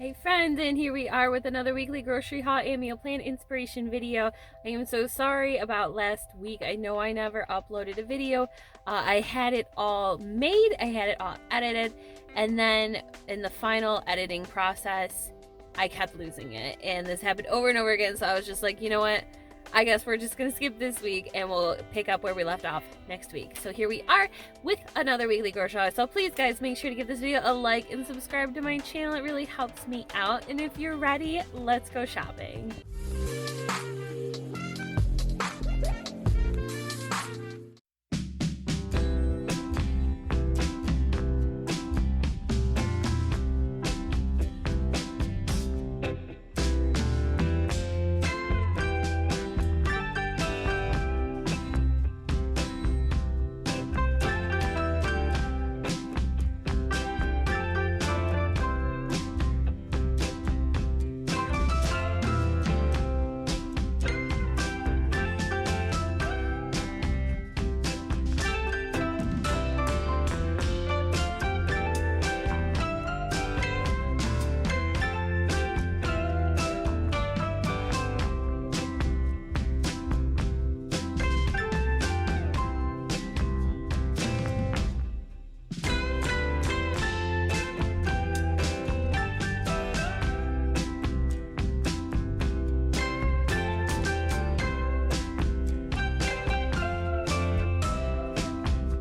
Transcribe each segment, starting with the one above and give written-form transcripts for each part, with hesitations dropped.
Hey friends, and here we are with another weekly grocery haul and meal plan inspiration video. I am so sorry about last week. I know I never uploaded a video. I had it all made, I had it all edited, and then in the final editing process, I kept losing it. And this happened over and over again, so I was just like, you know what? I guess we're just gonna skip this week and we'll pick up where we left off next week. So here we are with another weekly grocery haul. So please guys, make sure to give this video a like and subscribe to my channel. It really helps me out. And if you're ready, let's go shopping.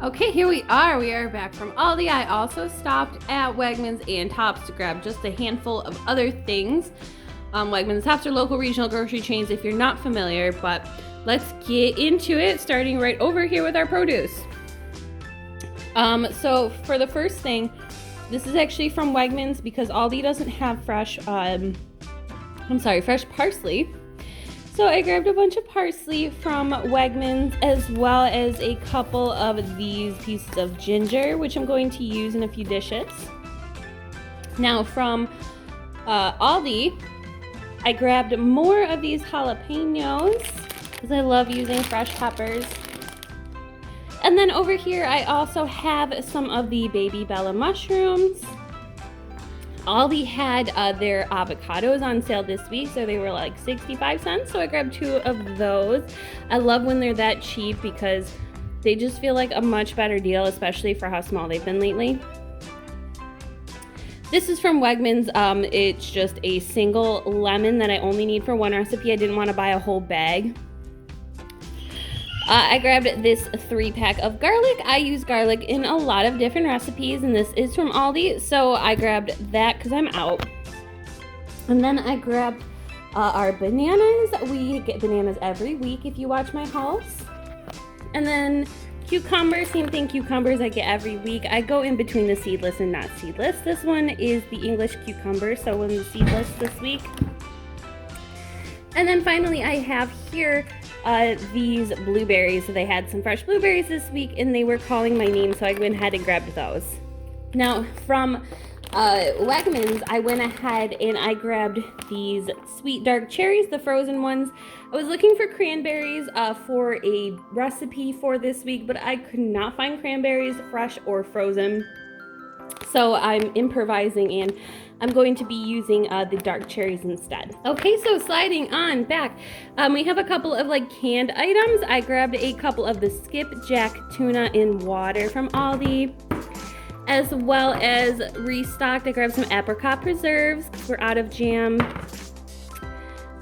Okay, here we are. We are back from Aldi. I also stopped at Wegmans and Tops to grab just a handful of other things. Wegmans and Tops are local regional grocery chains if you're not familiar, but let's get into it, starting right over here with our produce. So for the first thing, this is actually from Wegmans because Aldi doesn't have fresh parsley. So I grabbed a bunch of parsley from Wegmans as well as a couple of these pieces of ginger, which I'm going to use in a few dishes. Now from Aldi, I grabbed more of these jalapenos because I love using fresh peppers. And then over here, I also have some of the baby bella mushrooms. Aldi had their avocados on sale this week, so they were like 65 cents, so I grabbed 2 of those. I love when they're that cheap because they just feel like a much better deal, especially for how small they've been lately. This is from Wegmans. It's just a single lemon that I only need for one recipe. I didn't want to buy a whole bag. I grabbed this 3-pack of garlic. I use garlic in a lot of different recipes, and this is from Aldi, so I grabbed that because I'm out. And then I grabbed our bananas. We get bananas every week if you watch my hauls. And then cucumbers, same thing, cucumbers I get every week. I go in between the seedless and not seedless. This one is the English cucumber, so one of the seedless this week. And then finally I have here these blueberries. So they had some fresh blueberries this week and they were calling my name, so I went ahead and grabbed those. Now from Wegmans, I went ahead and I grabbed these sweet dark cherries, the frozen ones. I was looking for cranberries for a recipe for this week, but I could not find cranberries fresh or frozen. So I'm improvising and I'm going to be using the dark cherries instead. Okay, so sliding on back, we have a couple of like canned items. I grabbed a couple of the skipjack tuna in water from Aldi, as well as restocked. I grabbed some apricot preserves because we're out of jam.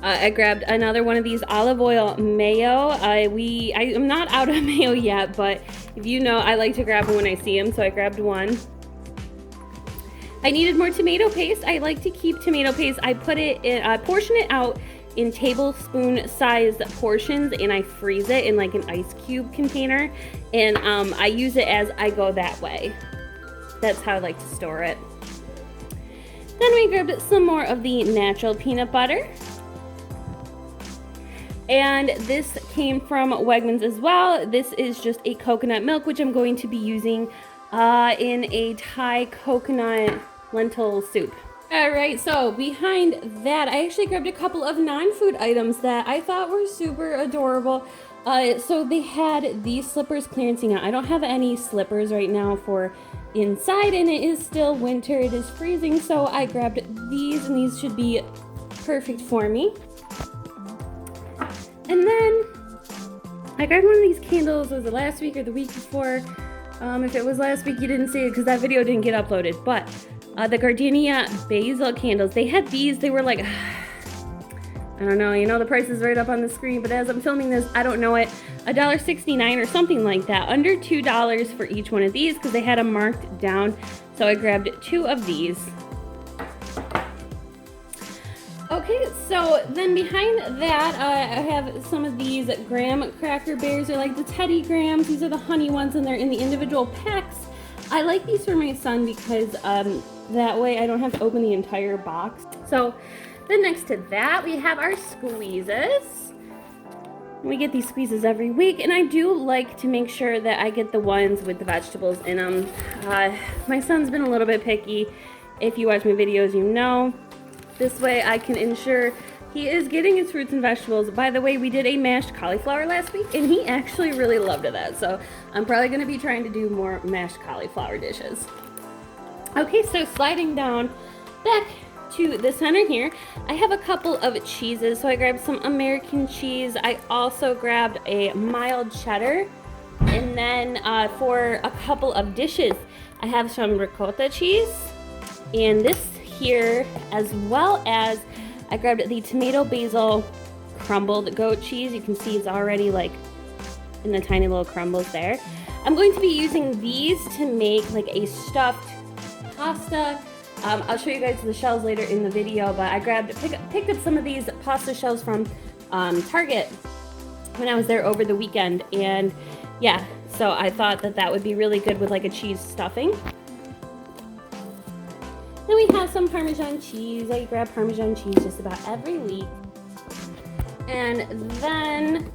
I grabbed another one of these olive oil mayo. I'm not out of mayo yet, but if you know, I like to grab them when I see them, so I grabbed one. I needed more tomato paste. I like to keep tomato paste. I put it in, portion it out in tablespoon sized portions, and I freeze it in like an ice cube container, and I use it as I go that way. That's how I like to store it. Then we grabbed some more of the natural peanut butter. And this came from Wegmans as well. This is just a coconut milk, which I'm going to be using in a Thai coconut lentil soup. All right, so behind that, I actually grabbed a couple of non-food items that I thought were super adorable. So they had these slippers clearancing out. I don't have any slippers right now for inside, and it is still winter. It is freezing, so I grabbed these, and these should be perfect for me. And then I grabbed one of these candles. Was it last week or the week before? If it was last week, you didn't see it because that video didn't get uploaded. But the Gardenia basil candles, they had these. They were like, I don't know, you know the price is right up on the screen, but as I'm filming this, I don't know it. $1.69 or something like that. Under $2 for each one of these because they had them marked down. So I grabbed 2 of these. Okay, so then behind that, I have some of these graham cracker bears. They're like the Teddy Grahams. These are the honey ones, and they're in the individual packs. I like these for my son because that way I don't have to open the entire box. So then next to that, we have our squeezes. We get these squeezes every week, and I do like to make sure that I get the ones with the vegetables in them. My son's been a little bit picky. If you watch my videos, you know. This way I can ensure he is getting his fruits and vegetables. By the way, we did a mashed cauliflower last week, and he actually really loved that. So I'm probably going to be trying to do more mashed cauliflower dishes. Okay, so sliding down back to the center here, I have a couple of cheeses. So I grabbed some American cheese. I also grabbed a mild cheddar. And then for a couple of dishes, I have some ricotta cheese and this here, as well as I grabbed the tomato basil crumbled goat cheese. You can see it's already like in the tiny little crumbles there. I'm going to be using these to make like a stuffed pasta. I'll show you guys the shells later in the video, but I picked up some of these pasta shells from Target when I was there over the weekend, and yeah, so I thought that would be really good with like a cheese stuffing. Then we have some Parmesan cheese. I grab Parmesan cheese just about every week. And then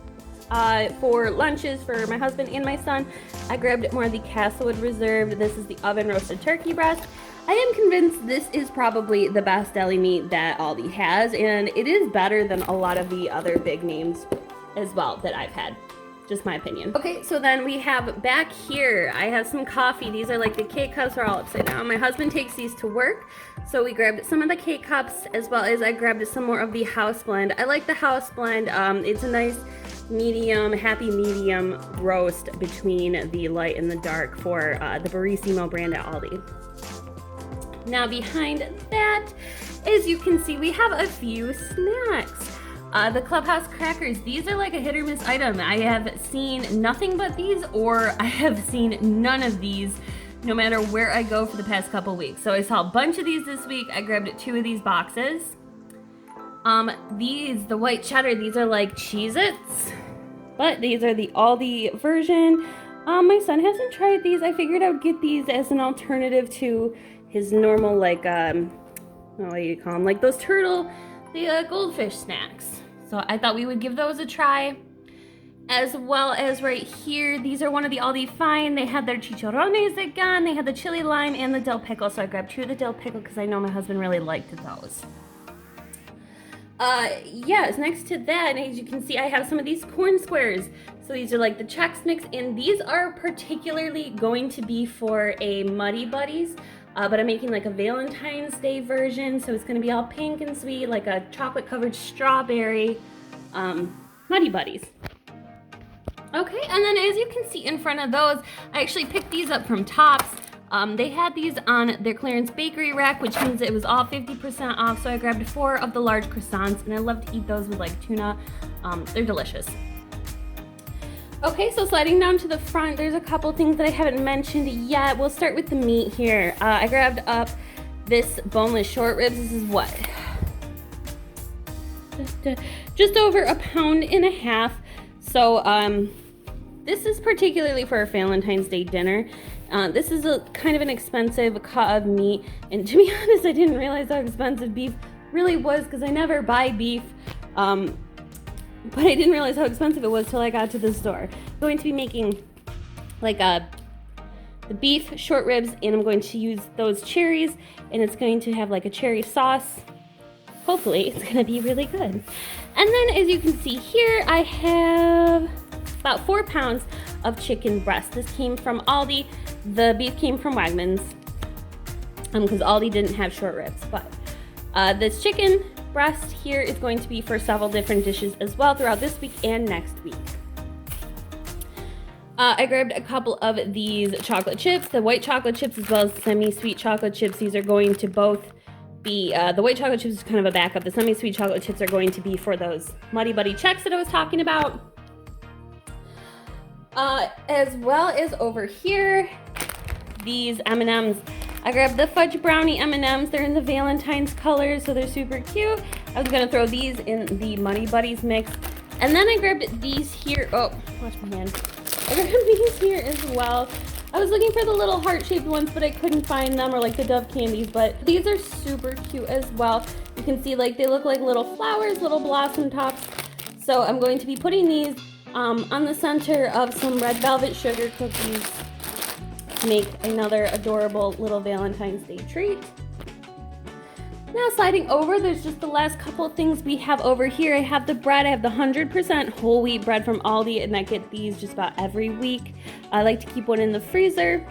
for lunches for my husband and my son, I grabbed more of the Castlewood Reserve. This is the oven roasted turkey breast. I am convinced this is probably the best deli meat that Aldi has, and it is better than a lot of the other big names as well that I've had. Just my opinion. Okay, so then we have back here, I have some coffee. These are like the K-Cups are all upside down. My husband takes these to work, so we grabbed some of the K-Cups, as well as I grabbed some more of the house blend. I like the house blend. It's a nice medium, happy medium roast between the light and the dark for the Barissimo brand at Aldi. Now behind that, as you can see, we have a few snacks. The Clubhouse crackers, these are like a hit or miss item. I have seen nothing but these, or I have seen none of these no matter where I go for the past couple weeks. So I saw a bunch of these this week. I grabbed 2 of these boxes. The white cheddar, these are like Cheez-Its, but these are the Aldi version. My son hasn't tried these. I figured I would get these as an alternative to his normal, like, what do you call them? Like those the goldfish snacks. So I thought we would give those a try. As well as right here, these are one of the Aldi Fine. They had their chicharrones again. They had the chili lime and the dill pickle. So I grabbed 2 of the dill pickle because I know my husband really liked those. Yes, next to that, as you can see, I have some of these corn squares. So these are like the Chex Mix, and these are particularly going to be for a Muddy Buddies. But I'm making like a Valentine's Day version, so it's going to be all pink and sweet, like a chocolate-covered strawberry Muddy Buddies. Okay, and then as you can see in front of those, I actually picked these up from Tops. They had these on their clearance bakery rack, which means it was all 50% off, so I grabbed 4 of the large croissants, and I love to eat those with like tuna. They're delicious. Okay, so sliding down to the front, there's a couple things that I haven't mentioned yet. We'll start with the meat here. I grabbed up this boneless short ribs. This is what? Just over 1.5 pounds. So this is particularly for a Valentine's Day dinner. This is a kind of an expensive cut of meat, and to be honest, I didn't realize how expensive beef really was because I never buy beef. But I didn't realize how expensive it was till I got to the store. I'm going to be making like the beef short ribs, and I'm going to use those cherries, and it's going to have like a cherry sauce. Hopefully it's going to be really good. And then as you can see here, I have about 4 pounds of chicken breast. This came from Aldi. The beef came from Wegmans because Aldi didn't have short ribs. But this chicken breast here is going to be for several different dishes as well throughout this week and next week. I grabbed a couple of these chocolate chips, the white chocolate chips as well as semi-sweet chocolate chips. These are going to both be, the white chocolate chips is kind of a backup. The semi-sweet chocolate chips are going to be for those Muddy Buddy checks that I was talking about. As well as over here, these M&Ms. I grabbed the fudge brownie M&Ms. They're in the Valentine's colors, so they're super cute. I was gonna throw these in the Muddy Buddies mix. And then I grabbed these here. Oh, watch my hand. I grabbed these here as well. I was looking for the little heart-shaped ones, but I couldn't find them, or like the Dove candies, but these are super cute as well. You can see like they look like little flowers, little blossom tops. So I'm going to be putting these on the center of some red velvet sugar cookies to make another adorable little Valentine's Day treat. Now sliding over, there's just the last couple of things we have over here. I have the bread. I have the 100% whole wheat bread from Aldi, and I get these just about every week. I like to keep one in the freezer.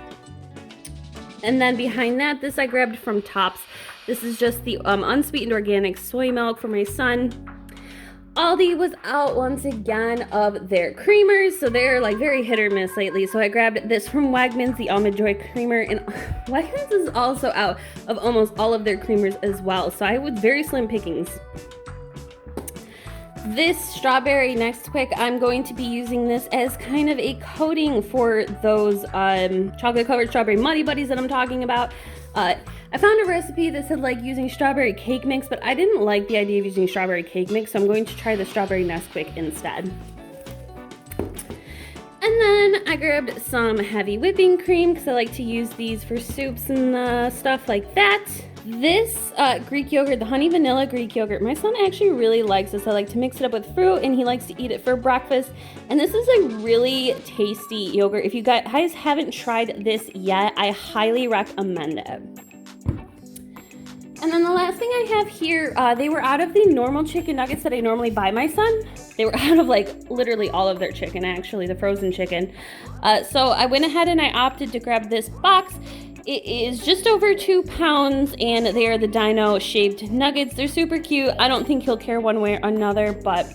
And then behind that, this I grabbed from Tops. This is just the unsweetened organic soy milk for my son. Aldi was out once again of their creamers, so they're like very hit or miss lately. So I grabbed this from Wegmans, the Almond Joy creamer, and Wegmans is also out of almost all of their creamers as well. So I was very slim pickings. This strawberry Next Quick, I'm going to be using this as kind of a coating for those chocolate covered strawberry Muddy Buddies that I'm talking about. I found a recipe that said like using strawberry cake mix, but I didn't like the idea of using strawberry cake mix, so I'm going to try the strawberry Nesquik instead. And then I grabbed some heavy whipping cream because I like to use these for soups and stuff like that. This Greek yogurt, the honey vanilla Greek yogurt, my son actually really likes this. I like to mix it up with fruit, and he likes to eat it for breakfast. And this is a really tasty yogurt. If you guys haven't tried this yet, I highly recommend it. And then the last thing I have here, they were out of the normal chicken nuggets that I normally buy my son. They were out of like literally all of their chicken, actually, the frozen chicken. So I went ahead and I opted to grab this box. It is just over 2 pounds, and they are the dino shaped nuggets. They're super cute. I don't think he'll care one way or another, but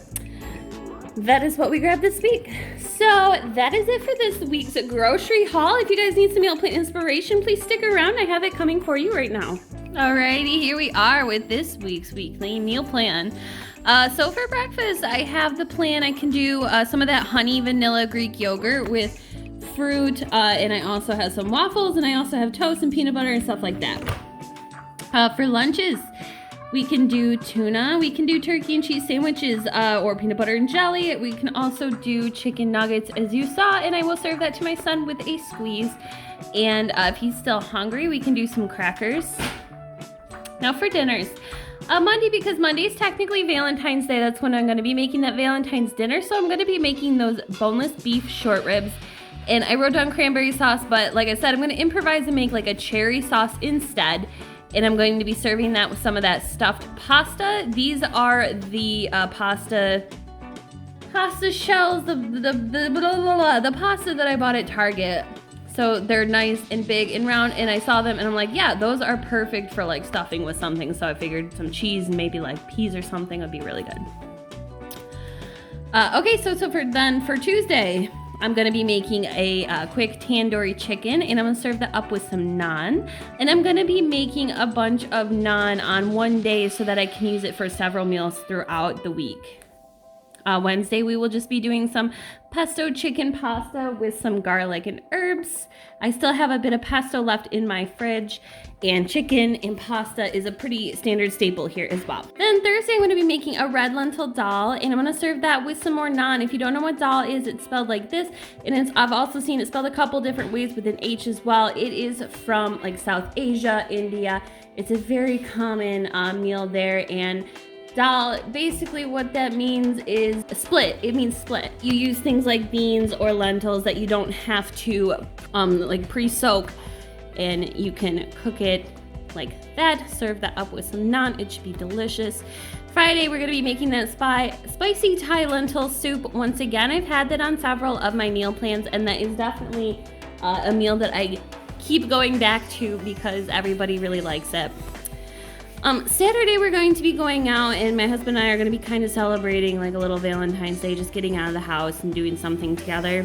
that is what we grabbed this week. So that is it for this week's grocery haul. If you guys need some meal plan inspiration, please stick around. I have it coming for you right now. Alrighty, here we are with this week's weekly meal plan. So for breakfast, I have the plan. I can do some of that honey vanilla Greek yogurt with fruit, and I also have some waffles, and I also have toast and peanut butter and stuff like that. For lunches, we can do tuna, we can do turkey and cheese sandwiches, or peanut butter and jelly. We can also do chicken nuggets, as you saw, and I will serve that to my son with a squeeze. And if he's still hungry, we can do some crackers. Now for dinners, Monday, because Monday is technically Valentine's Day, that's when I'm going to be making that Valentine's dinner. So I'm going to be making those boneless beef short ribs. And I wrote down cranberry sauce, but like I said, I'm going to improvise and make like a cherry sauce instead. And I'm going to be serving that with some of that stuffed pasta. These are the pasta shells, the pasta that I bought at Target. So they're nice and big and round, and I saw them and I'm like, yeah, those are perfect for like stuffing with something. So I figured some cheese and maybe like peas or something would be really good. Okay, so for Tuesday, I'm gonna be making a quick tandoori chicken, and I'm gonna serve that up with some naan. And I'm gonna be making a bunch of naan on one day so that I can use it for several meals throughout the week. Wednesday, we will just be doing some pesto chicken pasta with some garlic and herbs. I still have a bit of pesto left in my fridge, and chicken and pasta is a pretty standard staple here as well. Then Thursday, I'm going to be making a red lentil dal, and I'm going to serve that with some more naan. If you don't know what dal is, it's spelled like this, and I've also seen it spelled a couple different ways with an H as well. It is from like South Asia, India. It's a very common meal there, and dal, basically what that means is split. It means split. You use things like beans or lentils that you don't have to like pre-soak, and you can cook it like that. Serve that up with some naan. It should be delicious. Friday, we're going to be making that spicy Thai lentil soup. Once again, I've had that on several of my meal plans, and that is definitely a meal that I keep going back to because everybody really likes it. Saturday, we're going to be going out, and my husband and I are going to be kind of celebrating like a little Valentine's Day, just getting out of the house and doing something together.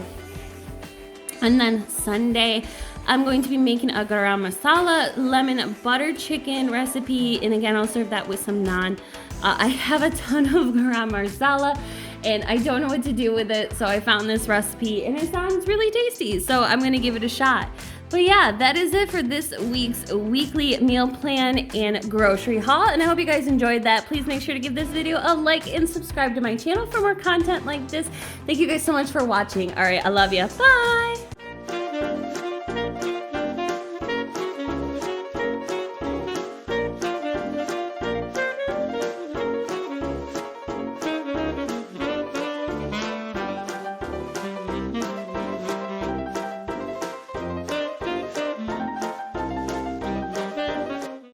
And then Sunday, I'm going to be making a garam masala lemon butter chicken recipe, and again, I'll serve that with some naan. I have a ton of garam masala, and I don't know what to do with it, so I found this recipe, and it sounds really tasty, so I'm going to give it a shot. But yeah, that is it for this week's weekly meal plan and grocery haul, and I hope you guys enjoyed that. Please make sure to give this video a like and subscribe to my channel for more content like this. Thank you guys so much for watching. All right, I love you. Bye!